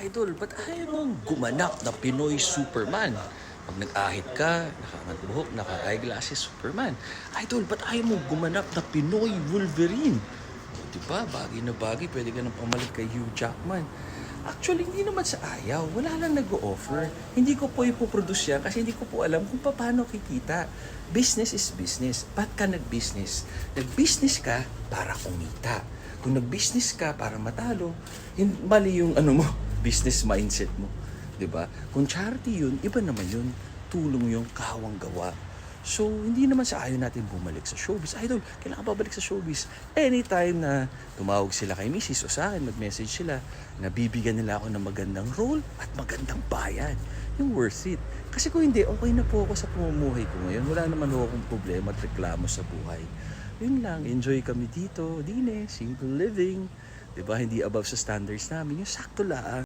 Idol, ba't ayaw mong gumanap na Pinoy Superman? Pag nag-ahit ka, nakaangat buhok, naka-eyeglasses, Superman. Idol, ba't ayaw mong gumanap na Pinoy Wolverine? Diba, bagay na bagay, pwede ka nang pamalit kay Hugh Jackman. Actually, hindi naman sa ayaw. Wala lang nag-o-offer. Hindi ko po ipoproduce yan kasi hindi ko po alam kung paano kikita. Business is business. Ba't ka nag-business? Nag-business ka para kumita. Kung nag-business ka para matalo, mali yung business mindset mo. 'Di ba? Kung charity yun, iba naman yun. Tulong yung kawang gawa. So, hindi naman sa ayaw natin bumalik sa showbiz. Idol, kailangan babalik sa showbiz. Anytime na tumawag sila kay Mrs. o sa akin, mag-message sila, na bibigyan nila ako ng magandang role at magandang bayad. Yung worth it. Kasi kung hindi, okay na po ako sa pamumuhay ko ngayon. Wala naman ako akong problema at reklamo sa buhay. Yun lang, enjoy kami dito. Dine, simple living. Diba? Hindi above sa standards namin. Yung sakto lang.